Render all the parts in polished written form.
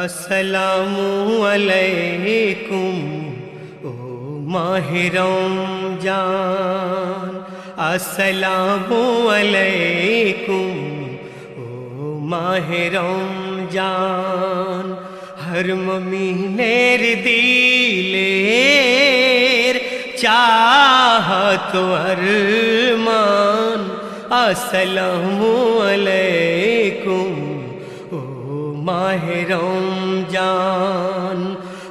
আসসালামু আলাইকুম ও মাহে রমজান, আসসালামু আলাইকুম ও মাহে রমজান। হর মুমিনের দিলের চাহত আরমান, আসসালামু আলাইকুম ও মাহে রমজান।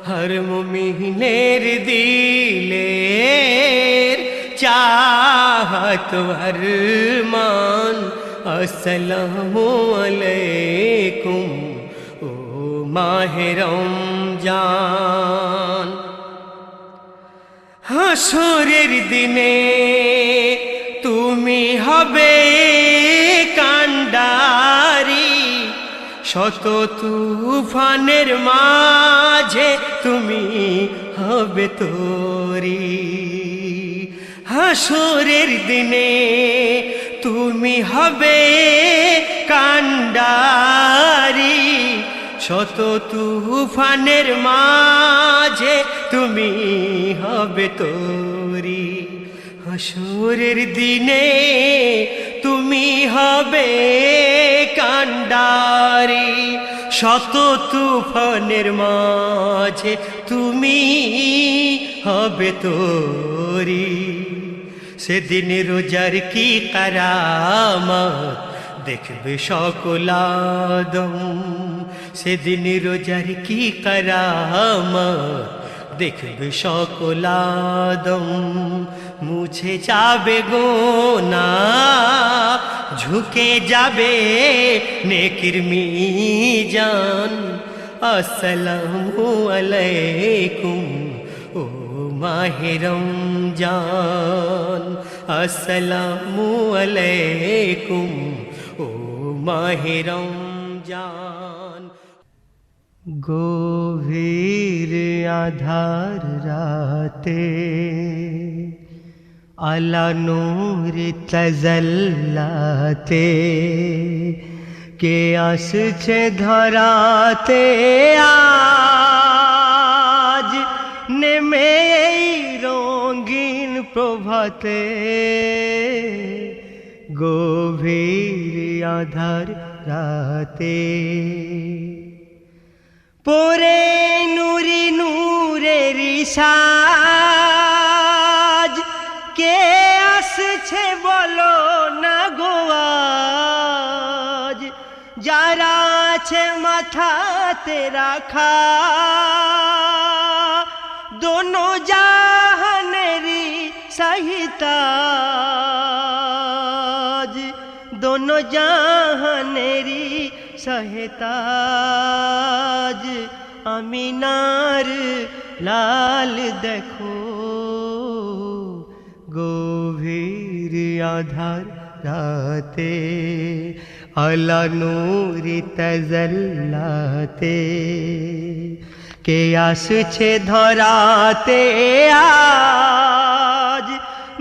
হর মুমিনের দিলের চাহত আরমান, আসসালামু আলাইকুম ও মাহে রমজান। হাসরের দিনে তুমি হবে কান্ডারি, শত তুফানের মাঝে তুমি হবে তরি। হাসরের দিনে তুমি হবে কান্ডারি, শত তুফানের মাঝে তুমি হবে তরি। হাসরের দিনে তুমি হবে কান্ডারি, শত তুফানের মাঝে তুমি হবে তরি। সেদিন রোজার কি কারামত দেখবে সকল আদম, সেদিন রোজার কি কারামত দেখবে সকল আদম। মুছে যাবে গুনাহ, ঝুঁকে যাবে নেকির মিজান, আসসালামু আলাইকুম ও মাহে রমজান, আসসালামু আলাইকুম ও মাহে রমজান। গভীর আধার রাতে আলা নূর তাজাল্লাতে কে আসছে ধরাতে আজ নেমে এই রঙিন প্রভাতে। গভীর আধার রাতে পরে নূরি নূরের সাজ, কে আসছে বলো না গো আজ। যারা আছে মাথাতে রাখা দোনো জাহানেরই সহিতাজ, দোনো জাহানেরই সহিতাজ। আমিনার লাল দেখো গভীর আধার রাতে আলা নূর তাজাল্লাতে কে আসছে ধরাতে আজ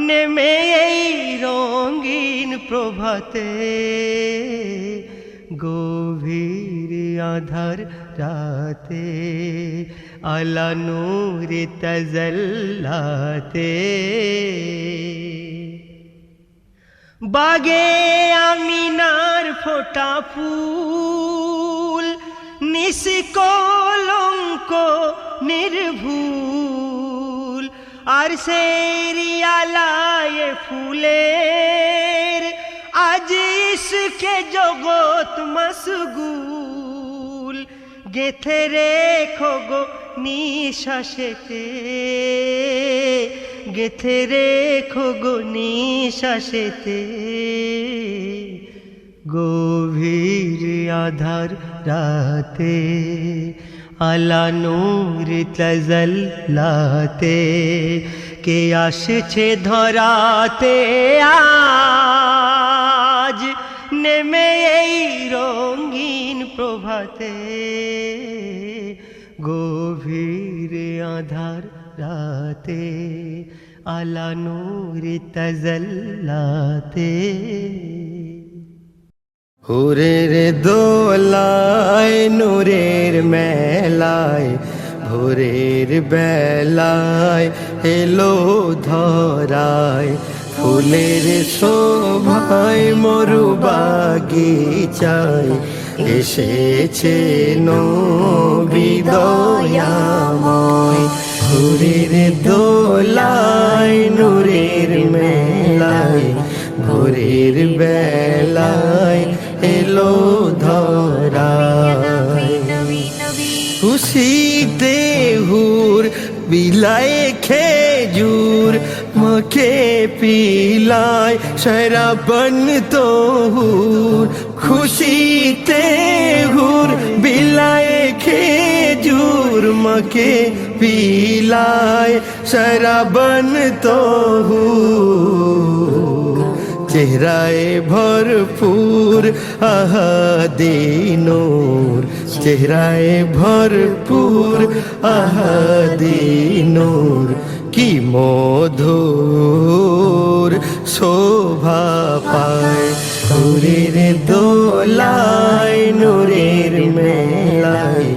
নেমে এই রঙিন প্রভাতে। গভীর আধার রাতে আলা নূর তাজাল্লাতে। বাগে আমিনার ফোটা ফুল নিষ্কলঙ্ক নির্ভুল, আর সেই আলায় ফুলের আজ ইশকে জগৎ মশগুল। গেথে রেখো গো নিঃশ্বাসেতে, গেথে রেখো গো নিঃশ্বাসেতে। গভীর আধার রাতে আলা নূর তাজাল্লাতে কে আসছে ধরাতে আজ নেমে এই রঙিন প্রভাতে। গভীর আধার রাতে আলা নূর তাজাল্লাতে। হুরের দোলায় নূরের মেলায় ভোরের বেলায় এলো ধরায় ফুলের শোভায় মরু বাগিচায় এসেছে নবী দয়াময় হুরের দোলায় নূরের মেলায় ভোরের বেলায় এলো ধরায় খুশিতে হুর বিলায় খেজুর মকে পিলায় শরাবন তোহুর খুশিতে হুর বিলায় খেজুর মকে পিলায় শরাবন তোহুর চেহরায় ভরপুর আহাদে নূর চেহরায় ভরপুর আহাদে নূর কি মধুর শোভা পায় হুরের দোলায় নূরের মেলায়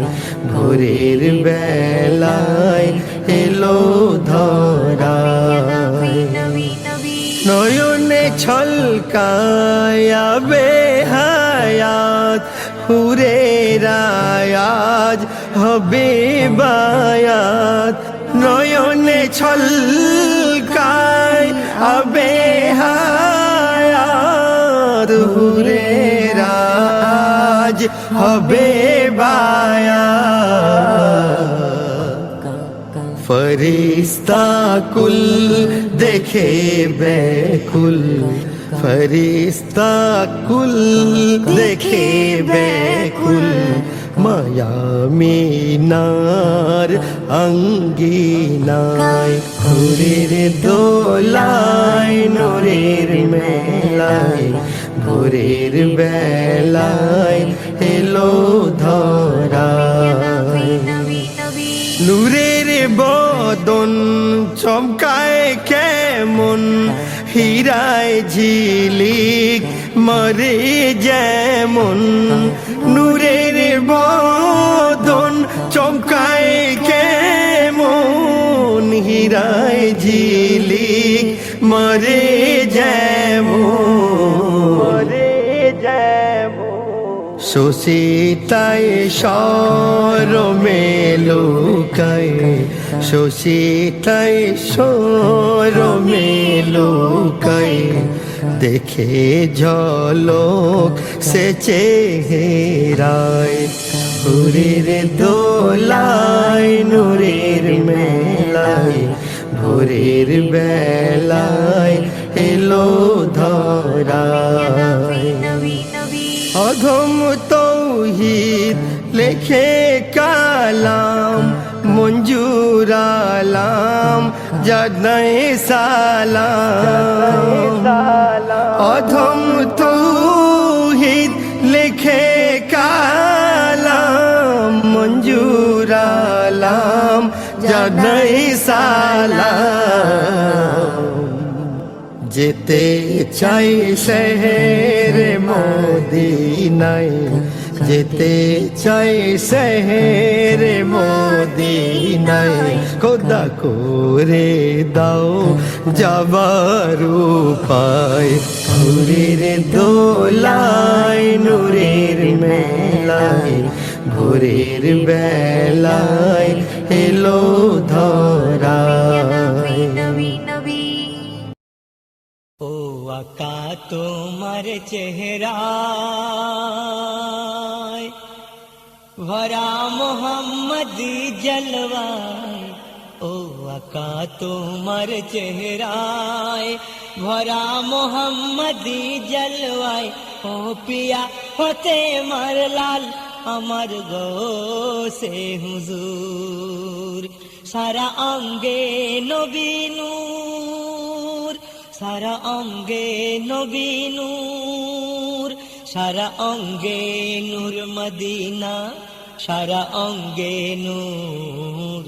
ভোরের বেলায় এলো ধরায় নয়নে ছলকায়াবে হায়াত হুরের আয়াজ হবে বায়াত নয়নে ছলকায় আবে হায়াত হুরের আজ হবে বায়াত ফরিস্তা কুল দেখে বেকুল ফরিস্তা কুল দেখে বেকুল মায়ামিনার অঙ্গিনায় হুরের দোলায় নূরের মেলায় ভোরের বেলায় এলো ধরায় নূরের বদন চমকায় কেমন হীরায় ঝিলিক মরে যেমন নূরের বদন চমকায় কেমন হীরায় ঝিলিক মরে যেমন শোষিতায় সরমে লুকায় শোষিতায় সরমে লুকায় দেখে ঝলক সে চেহারায় হুরের দোলায় নূরের মেলায় ভোরের বেলায় এলো ধরায় অধম তৌহিদ লেখে কালাম মঞ্জুর আলাম জানাই সালাম অধম তৌহিদ লেখে কালাম মঞ্জুর আলাম জানাই সালাম যেতে চাই শহরে মদিনায় যেতে চাই শহরে মদিনায় খোদা করে দাও যাবার উপায় হুরের দোলায় নূরের মেলায় ভোরের বেলায় এলো ধরায় ও আকা তোমার চেহারায় ভরা মোহাম্মদি জলওয়ায় ও আকা তোমার চেহারায় ভরা মোহাম্মদি জলওয়ায় ও পিয়া হতে মার লাল আমার গোসে হুজুর সারা অঙ্গে নবী নূর সারা অঙ্গে নবী নূর সারা অঙ্গে নূর মদিনা সারা অঙ্গে নূর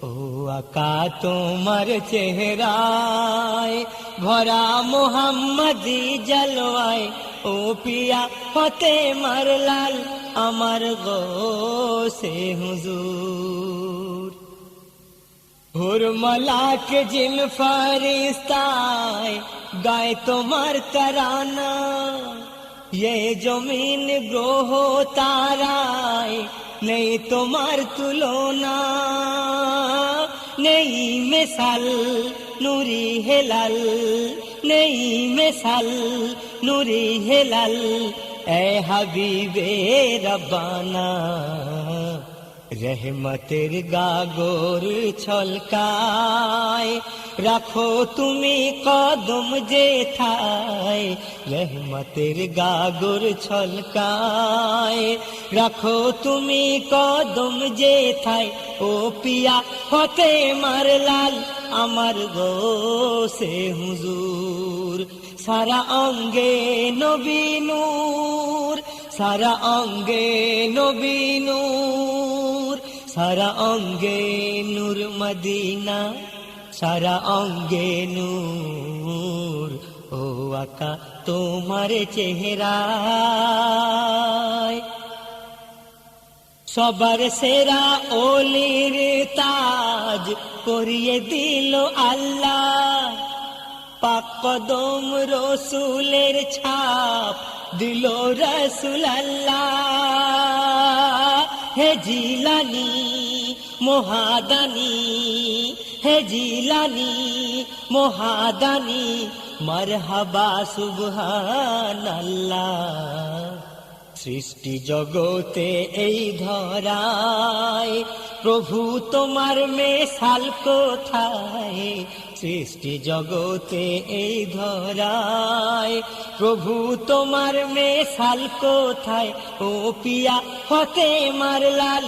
ও আকা তোমার চেহারায় ভরা মোহাম্মদি জলওয়ায় ও পিয়া ফতেমার লাল আমার গৌসে হুজুর হুর মলাক জিন ফরিস্তায় গায় তোমার তরানা ये जमीन ग्रह ताराय नहीं तुम्हार तुलना नहीं मिसाल नूरी हेलाल नहीं मिसाल नूरी हेलाल ए हबीबे रब्बाना रहमतेर गागोर छलकाय রাখো তুমি কদম যেথায় রহমতের গাগর ছলকায় রাখো তুমি কদম যেথায় ও পিয়া ফতেমার লাল আমার গৌসে হুজুর সারা অঙ্গে নবী নূর সারা অঙ্গে নবী নূর সারা অঙ্গে নূর মদিনা সারা অঙ্গে নূর ও আকা তোমার চেহারায় সবার সেরা ওলির তাজ পরিয়ে দিল আল্লাহ পাক কদম রসুলের ছাপ দিল রসুল আল্লাহ হে জিলানি মোহাদানি হে জিলানি মোহাদানি মারহাবা সুবহানাল্লাহ সৃষ্টি জগতে এই ধরায় প্রভু তোমার মেশাল কোথায় সৃষ্টি জগতে এই ধরায় প্রভু তোমার মেশাল কোথায় ও পিয়া ফতেমার লাল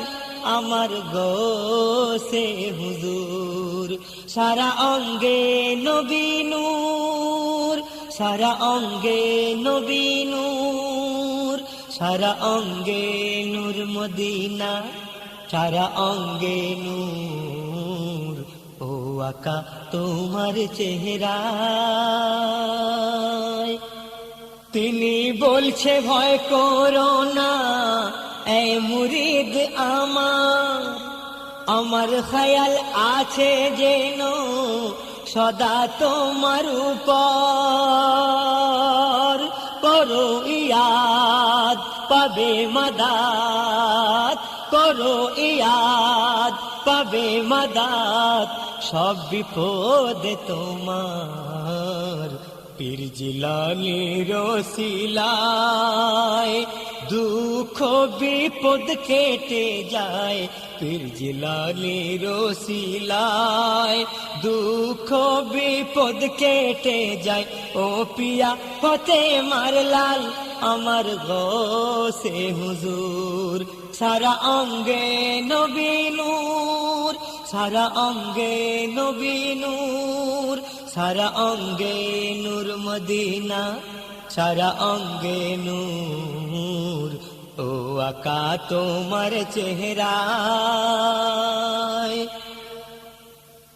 আমার গৌসে হুজুর সারা অঙ্গে নবী নূর সারা অঙ্গে নবী নূর সারা অঙ্গে নূর মদিনা সারা অঙ্গে নূর ও আকা তোমার চেহারায় তিনি বলছে ভয় করো না এ মুরিদ আমার খেয়াল আছে যেন সদা তোমার উপর করো ইয়াদ পাবে মাদাত করো ইয়াদ পাবে মাদাত সব বিপদ তোমার পীর জিলানীর ওসিলায় দুঃখ বিপদ কেটে যায় পীর জিলানীর ওসিলায় দুঃখ বিপদ কেটে যায় ও পিয়া ফতেমার লাল আমার গৌসে হুজুর সারা অঙ্গে নবী নূর সারা অঙ্গে নবী নূর সারা অঙ্গে নূর মদিনা সারা অঙ্গে নূর ও আকা তোমার চেহারায়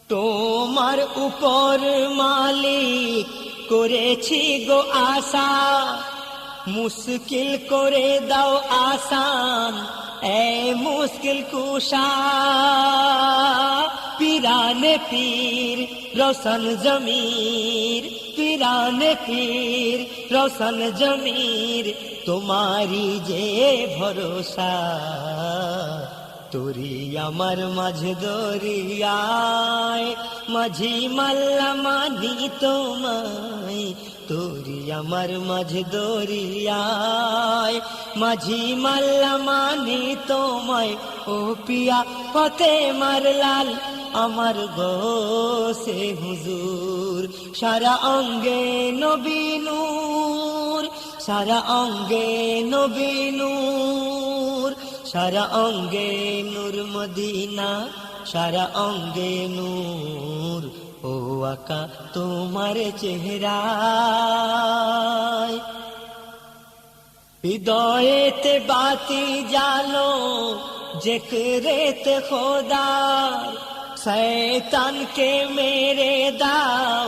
তোমার উপর মালিক করেছি গো আশা মুশকিল করে দাও আসান এ মুশকিল কুশা পীরানে পীর রোशन জমির পীরানে পীর রোशन জমির তোমারি যে ভরসা তোরি আমার মাঝ দরিয়ায় মাঝি মাল্লা মানি তোমায় তোরি আমার মাঝ দরিয়ায় মাঝি মাল্লা মানি তোমায় ও পিয়া ফতেমার লাল আমার গৌসে হুজুর সারা অঙ্গে নবী নূর সারা অঙ্গে নবী নূর সারা অঙ্গে নূর মদিনা সারা অঙ্গে নূর ও আকা তোমার চেহারায় হৃদয়েতে বাতি জালো जिक्रेत खुदा শয়তানকে মেরে দাও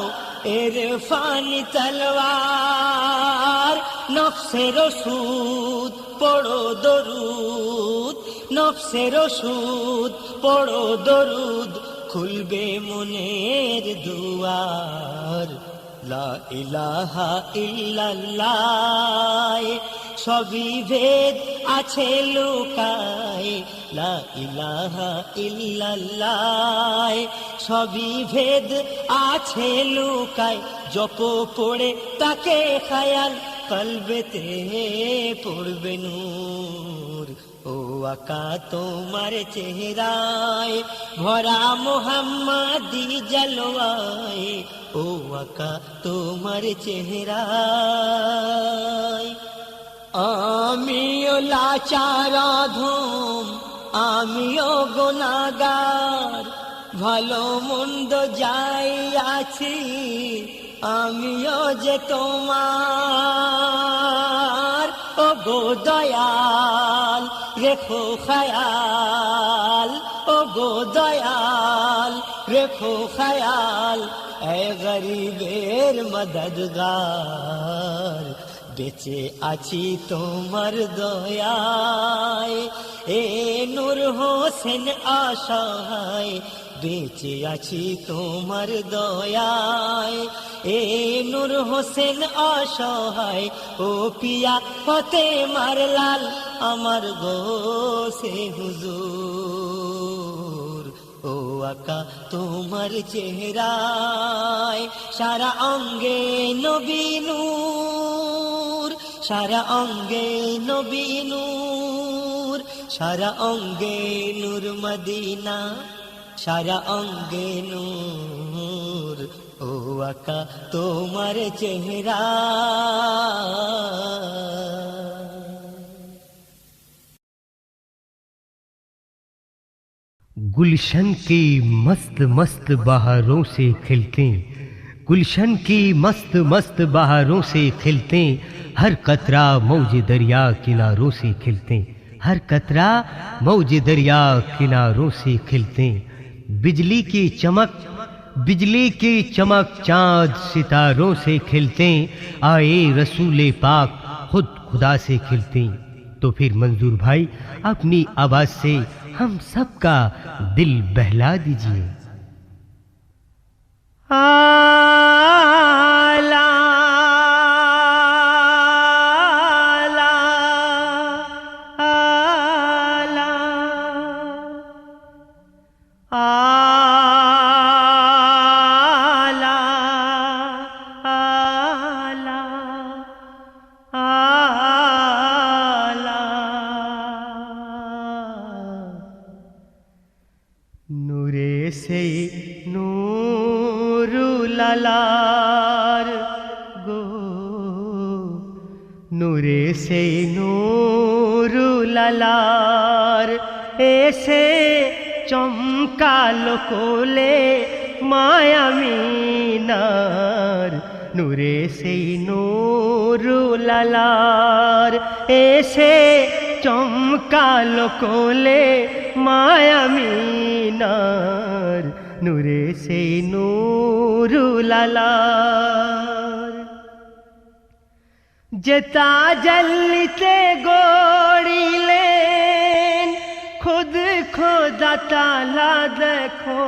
ইরফানি তলোয়ার, নফসের ওষুধ পড়ো দরুদ, নফসের ওষুধ পড়ো দরুদ, খুলবে মনের দুয়ার। লা ইলাহা ইল্লাল্লাহ সবই ভেদ আছে লুকায়, লা ইলাহা ইল্লাল্লাহ সবই ভেদ আছে লুকায়, জপ পড়ে তাকে খায়াল কলবেতে পড়বে নূর। ও আকা তোমার চেহারায় ভরা মোহাম্মদি জলওয়ায়, ও আকা তোমার চেহারায়। আমিও লাচার অধম, আমিও গুনাহগার, ভালো মন্দ যাই আছি আমিও যে তোমার। ও গো দয়াল রেখো খায়াল, ও গো দয়াল রেখো খায়াল, এ গরিবের মদদগার। বেঁচে আছি তোমার দয়ায়, এ নূর হোসেন আশায়, বেঁচে আছি তোমার দয়ায়, এ নূর হোসেন অসহায়। ও পিয়া ফতেমার লাল আমার গোসে হুজুর, ও আকা তোমার চেহারায় সারা অঙ্গে নবী নূর, সারা অঙ্গে নবী নূর, সারা অঙ্গে নূর মদিনা, সারা অঙ্গে নূর। ও আকা তোমার চেহারা। गुलशन की मस्त मस्त बहारों से खिलते, गुलशन की मस्त मस्त बहारों से खिलते, हर कतरा मौज दरिया किनारों से खिलते, हर कतरा मौज दरिया किनारों से खिलते। बिजली की चमक, बिजली की चमक चाँद सितारों से खिलते, आए रसूले पाक खुद खुदा से खिलते। तो फिर मंजूर भाई अपनी आवाज से हम सबका दिल बहला दीजिए। आला आला आला आला आला। नूरे से नूरुल लालार गो, नूरे से नूरुल लालार ऐसे चमकालो कोले माया मीनार। नूरे से नूरुल लालार ऐसे चमकालो कोले माया मीनार। नूरे से नूरुल लालार जेता जलते गोड़िलेन खुद खोदा ताला देखो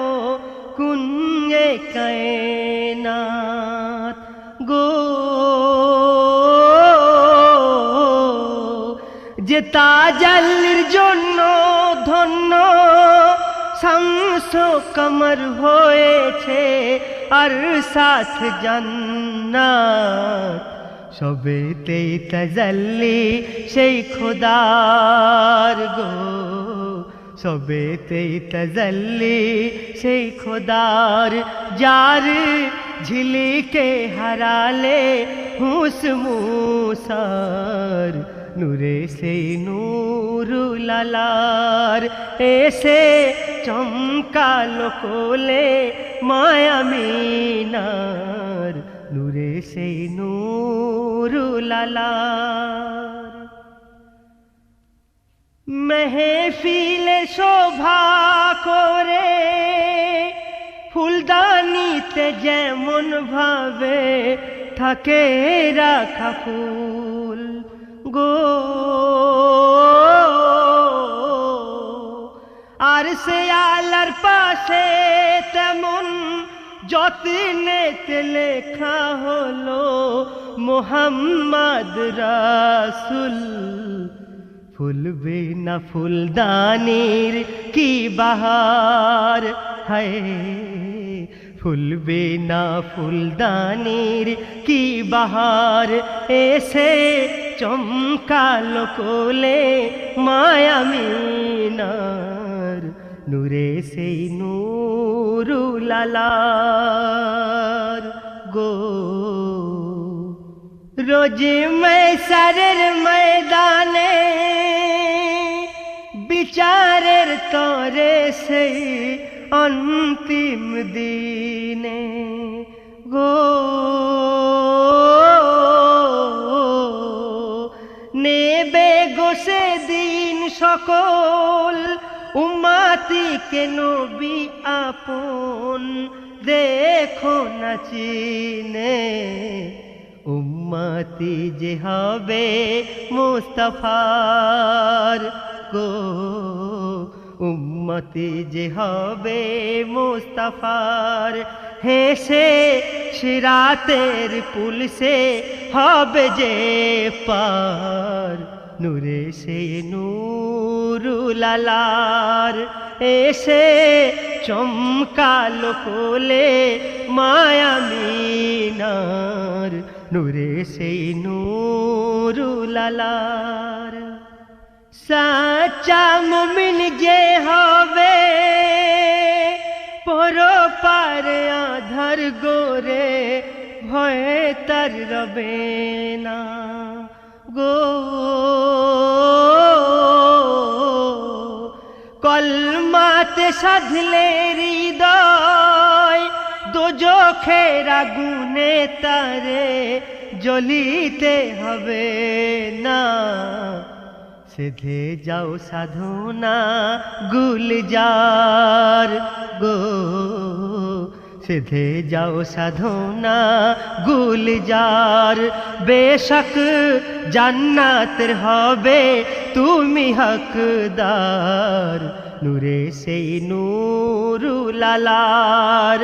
कुंगे कायनात गो। जेता जलिर जोन्नो धन्नो শামস কমর হয়েছে আর সাথ জান্নাত। সবেতেই তাজাল্লি সেই খোদার গো, সবেতেই তাজাল্লি সেই খোদার। যার ঝিলিকে হারালে হুঁস মুসার। नूरे से नूरुल लालार ऐसे चमकालो कोले माया मीनार। नूरे से नूरुल लालार महफिले शोभा करे ফুলদানিতে যেমন ভাবে থাকে রাখা ফুল গো, আর সে আল্লাহর পাশে তেমন যত্নেতে লেখা হলো মোহাম্মদ রাসূল। ফুলবে না ফুলদানির কি বাহার, হায় ফুলবে না ফুলদানির কি বাহার, এসে চমকালো কোলে মায়ামিনার, নূরে সেই নূরুল আলার গো। রোজ মাহশরের ময়দানে বিচারের তরে সেই অন্তিম দিনে গো, নেবে গো সেদিন সকল উম্মতিকে নবী আপন দেখো না চিনে, উম্মতি যে হবে মুস্তাফার গো, উম্মতি যে হবে মুস্তাফার, হেসে সিরাতের পুল সে হবে যে পার, নূরে সে নূরুল আলার, এসে চমকালো কোলে মায়ামিনার, নূরে সেই নূরুল আলার। সাচ্চা মুমিন যে হবে পরপারে আধার গোরে, ভয়ে তার রবে না গো, কলমাতে সাধলে হৃদয় দোজখের আগুনে তারে জ্বলিতে হবে না, সেধে যাও সাধনা গুলজার গো, সেধে যাও সাধনা গুলজার, বেশক জান্নাতের হবে তুমি হকদার, নূরে সেই নূরুল আলার,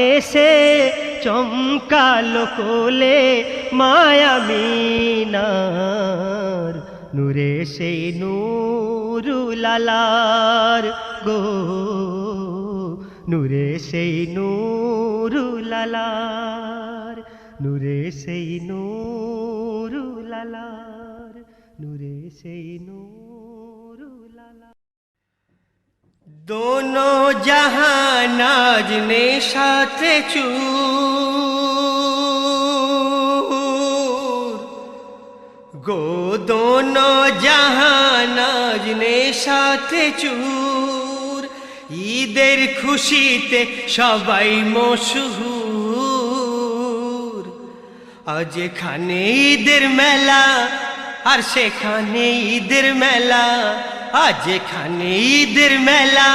এসে চমকালো কোলে মায়ামিনার, নূরে সেই নূরুল আলার গো, নূরে সেই নূরুল আলার, নূরে সেই নূরুল আলার, নূরে সেই নূরুল আলার। दोनों जहां नाज ने साथे चूर गो, दोनों जहां नाज ने साथे चूर, ঈদের খুশিতে সবাই মশহুর, আজ এখানে ঈদের মেলা আর সেখানে ঈদের মেলা, আজ এখানে ঈদের মেলা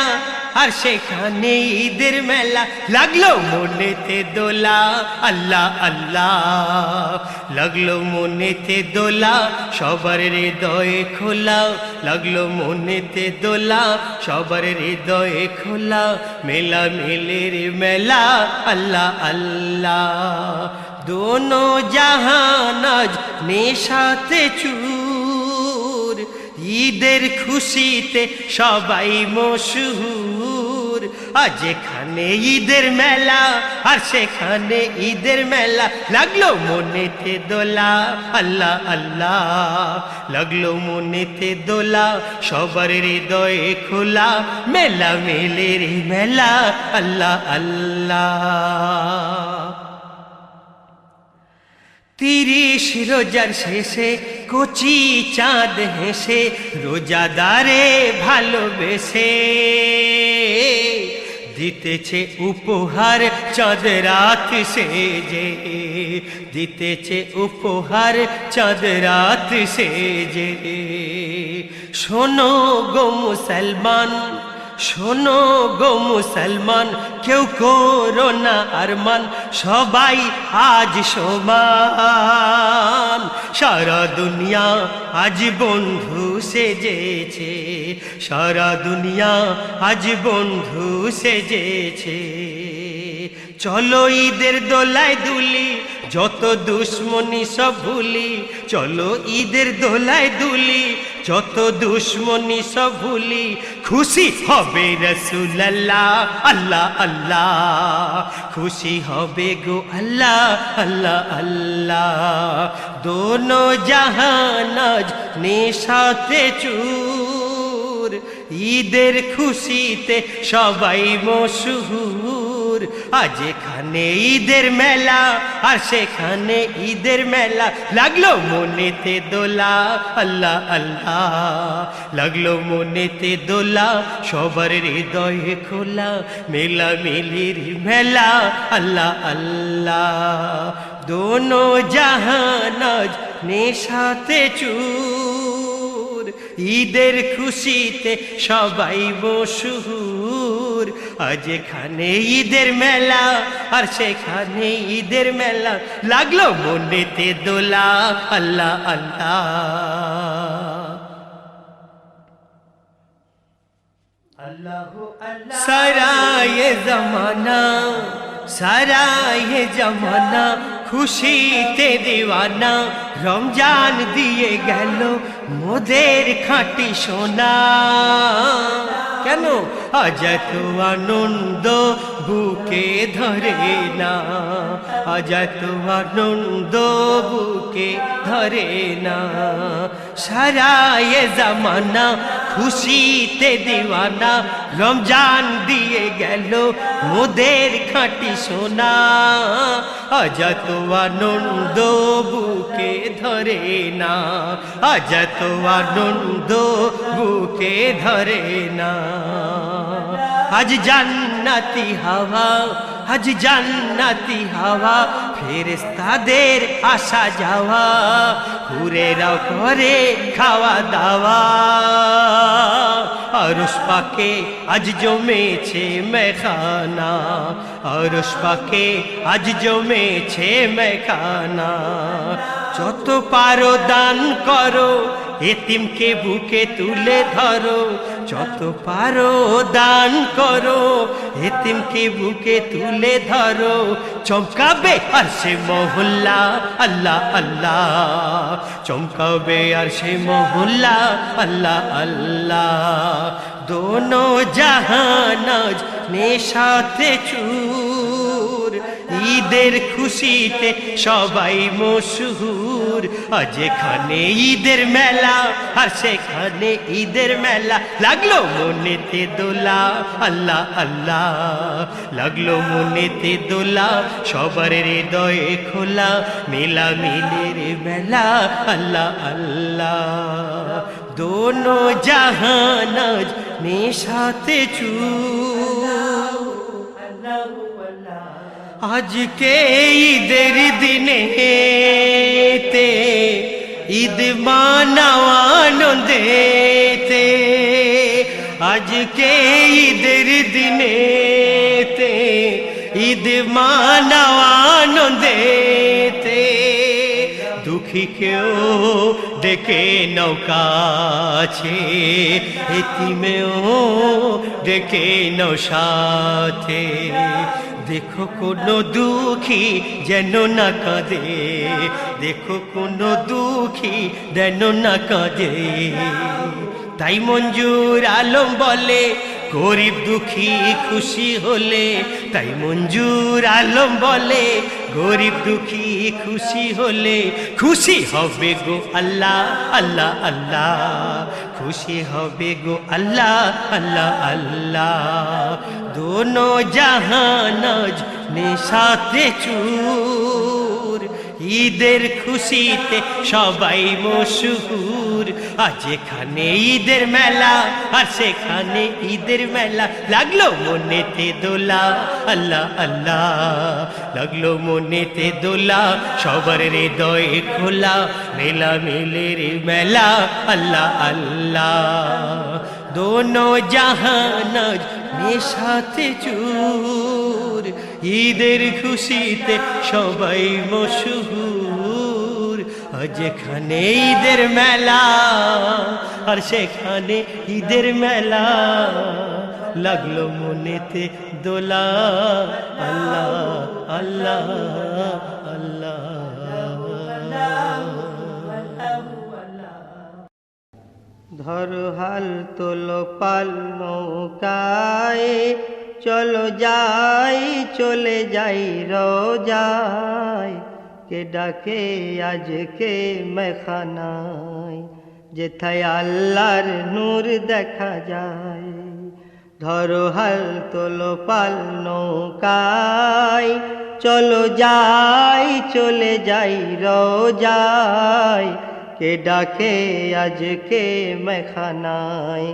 আর সেখানে ঈদের মেলা, লাগলো মনেতে দোলা আল্লাহ আল্লাহ, লাগলো মনেতে দোলা সবার হৃদয়ে খোলা, লাগলো মনেতে দোলা সবার হৃদয়ে খোলা, মেলা মেলের মেলা আল্লাহ আল্লাহ, দোনো জাহান আজ নেশাতে চুর, ঈদের খুশিতে সবাই মশহুর, আজ এখানে ঈদের মেলা আর সেখানে ঈদের মেলা, লাগলো মনেতে দোলা আল্লাহ আল্লাহ, লাগলো মনেতে দোলা সবার হৃদয়ে খোলা, মেলা মেলের মেলা আল্লাহ আল্লাহ। 30 রোজার শেষে কচি চাঁদ হেসে রোজাদারে ভালোবেসে দিতেছে উপহার চাঁদ রাত সেজে, দিতেছে উপহার চাঁদ রাত সেজে। শোনো গো মুসলমান শোনো গো মুসলমান, কেউ করো না আরমান, সবাই আজ সমান। সারা দুনিয়া আজ বন্ধু সেজেছে, সারা দুনিয়া আজ বন্ধু সেজেছে। চলো ঈদের দোলায় দুলি, যত দুশ্মনী সব ভুলি। চলো ঈদের দোলায় দুলি, যত দুশ্মনী সব ভুলি। খুশি হবে রাসূলুল্লাহ, আল্লাহ আল্লাহ, খুশি হবে গো আল্লাহ আল্লাহ আল্লাহ। দোনো জাহান আজ নেশাতে চুর, ঈদের খুশিতে সবাই মশহুর। আজ এখানে ঈদের মেলা, আর সেখানে ঈদের মেলা। লাগলো মনেতে দোলা, আল্লাহ আল্লাহ, লাগলো মনেতে দোলা। সবার হৃদয়ে খোলা, মেলা মিলির মেলা, আল্লাহ আল্লাহ। দোনো জাহান আজ নেশাতে চুর, ঈদের খুশিতে সবাই মশহুর। আজ এখানে ঈদের মেলা, আর সেখানে ঈদের মেলা। লাগলো মনেতে দোলা, আল্লাহ আল্লাহ। সারা ये जमाना, सारा ये जमाना খুশিতে দিওয়ানা। রমজান দিয়ে গেল মোদের খাঁটি সোনা। কেন আজ এত আনন্দ বুকে ধরে না, আজ এত আনন্দ বুকে ধরে না। সারা ये जमाना খুশিতে দিওয়ানা। রমজান দিয়ে গেল মোদের খাঁটি সোনা। আজ এত আনন্দ বুকে ধরে না, আজ এত আনন্দ বুকে ধরে না। আজ জান্নাতি হাওয়া, আজ জান্নাতি হাওয়া, ফেরেশতাদের আসা যাওয়া। হুরেরাও করে খাওয়া দাওয়া, আরশ পাকে আজ জমেছে মেখানা। আরশ পাকে আজ জমেছে মেখানা। যত পারো দান করো, এতিমকে বুকে তুলে ধরো। যত পারো দান করো, এতিমকে বুকে তুলে ধরো। চমকাবে আরশে মহল্লা, আল্লাহ আল্লাহ, চমকাবে আরশে মহল্লা, আল্লাহ আল্লাহ। দোনো জাহান আজ নেশাতে চুর, ঈদের খুশিতে সবাই মশহুর। আজ এখানে ঈদের মেলা, আর সেখানে ঈদের মেলা। লাগলো মনেতে দোলা, আল্লাহ আল্লাহ, লাগলো মনেতে দোলা। সবার হৃদয়ে খোলা, মেলা মিলের মেলা, আল্লাহ আল্লাহ। দোনো জাহান আজ নেশাতে চুর। আজকে ঈদের দিনেতে ঈদ মানাও আনন্দেতে। আজকে ঈদের দিনেতে ঈদ মানাও আনন্দেতে। দুঃখীকেও ডেকে নৌকাছে, এতিমেও ডেকে নৌ সাথে। দেখো কোনো দুঃখী যেন না কাঁদে, দেখো কোনো দুঃখী যেন না কাঁদে। তাই মঞ্জুর আলম বলে, গরিব দুঃখী খুশি হলে। তাই মঞ্জুর আলম বলে, গরিব দুঃখী খুশি হলে। খুশি হবে গো আল্লাহ, আল্লাহ আল্লাহ, খুশি হবে গো আল্লাহ, আল্লাহ আল্লাহ। দোনো জাহান আজ নেশাতে চুর, ঈদের খুশিতে সবাই মশহুর। আজ এখানে ঈদের মেলা, আর সেখানে ঈদের মেলা। লাগলো মনেতে দোলা, আল্লাহ আল্লাহ, লাগলো মনেতে দোলা। সবার হৃদয়ে খোলা, মেলা মিলের মেলা, আল্লাহ আল্লাহ। দোনো জাহানাজ নেশাতে চুর, ঈদের খুশিতে সবাই মশহুর। যেখানে ঈদের মেলা আর সেখানে ঈদের মেলা, লাগলো মনেতে দোলা। আল্লাহ আল্লাহ আল্লাহ। ধরো হাল তোলো পাল নৌকায়, চলো যাই চলে যাই রোজায়। কে ডাকে আজকে মেখানায়, যেথায় আল্লাহর নূর দেখা যায়। ধরো হাল তোলো পাল নৌকায়, চলো যাই চলে যাই রোজায়। কে ডাকে আজকে মেখানায়,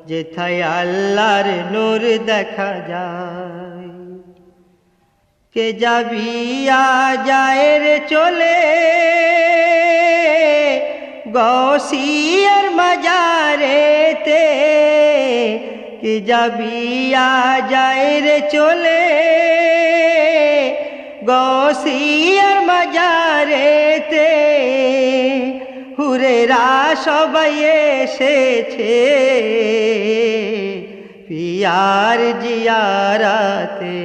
যেথায় আল্লাহর নূর দেখা যায়। কে যাবি যায় রে চলে গৌসিয়ার মাজারেতে। কে যাবি যায় রে চলে গৌসিয়ার মাজারেতে। হুরেরা সবাই এসেছে পিয়ার জিয়ারাতে।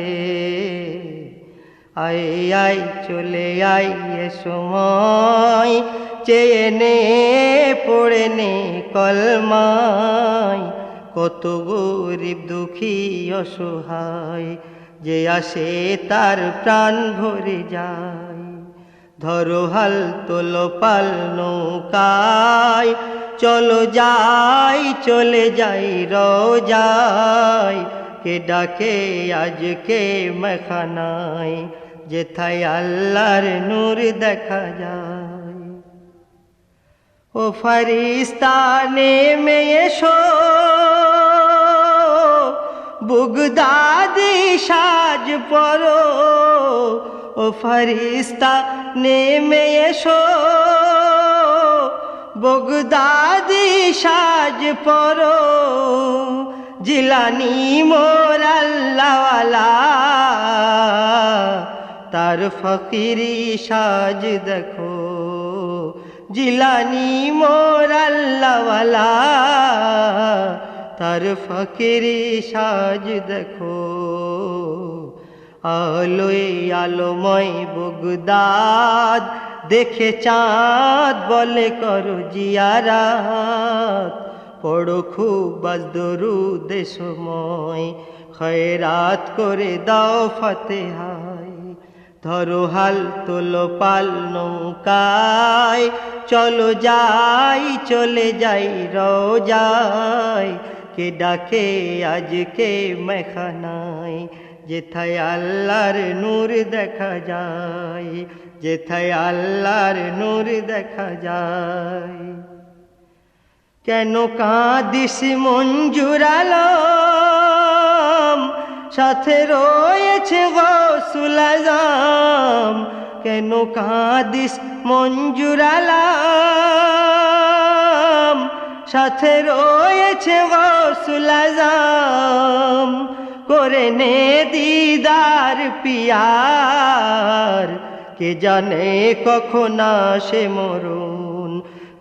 আয় আয় চলে আয় এ সময়, চেয়ে নে পড়ে নে কলমায়। কত গরিব দুঃখী অসহায়, যে আসে তার প্রাণ ভরে যায়। ধরো হাল তোলো পাল নৌকায়, চলো যাই চলে যাই রোজায়। কে ডাকে আজকে মেখানায়, যেথায় আল্লাহর নূর দেখা যায়। ও ফরিস্তা নেমে এসো বুগদাদি সাজ পরো। ও ফরিস্তা নেমে এসো বগদাদি সাজ পরো। জিলানি মোর আল্লাহওয়ালা, তার ফকিরি সাজ দেখো। জিলানি মোর আল্লাহওয়ালা, তার ফকিরি সাজ দেখো। আলোয় আলোময় বগদাদ, দেখে চাঁদ বলে করো জিয়ারাত। পড়ো খুব বাজ দরুদ সময়, খয়রাত করে দাও ফাতেহায়। ধরো হাল তোলো পাল নৌকায়, চলো যাই চলে যাই রোজায়। কে ডাকে আজকে মেখানায়, যেথায় আল্লাহর নূর দেখা যায়। যেথায় আল্লাহর নূর দেখা যায়। কেন কাঁদিস মঞ্জুর আলম, সাথে রয়েছে গৌসুল আজম। কেন কাঁদিস মঞ্জুর আলম, সাথে রয়েছে গৌসুল আজম। করে নে দিদার পিয়ার, কে জানে কখন আসে মরণ।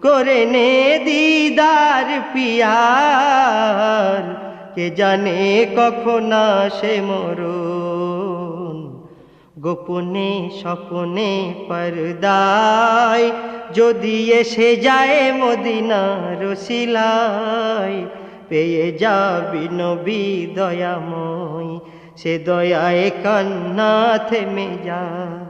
করে নে দিদার পিয়ার, কে জানে কখন আসে মরণ। গোপনে স্বপনে পর্দায়, যদি এসে যায় মদিনার রসিলায়। পেয়ে যাবি নবী দয়াময়, সে দয়ায় কান্না থেমে যায়।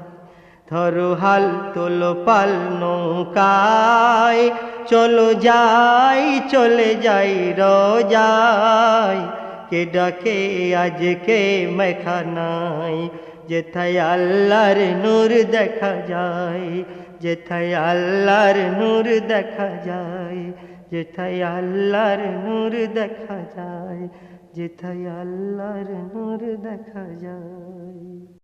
ধরো হাল তোলো পাল নৌকায়, চলো যাই চলে যাই রোজায়। কে ডাকে আজকে মেখানায়, যেথায় আল্লাহর নূর দেখা যায়। যেথায় আল্লাহর নূর দেখা যায়। যেথায় আল্লাহর নূর দেখা যায়। যেথায় আল্লাহর নূর দেখা যায়।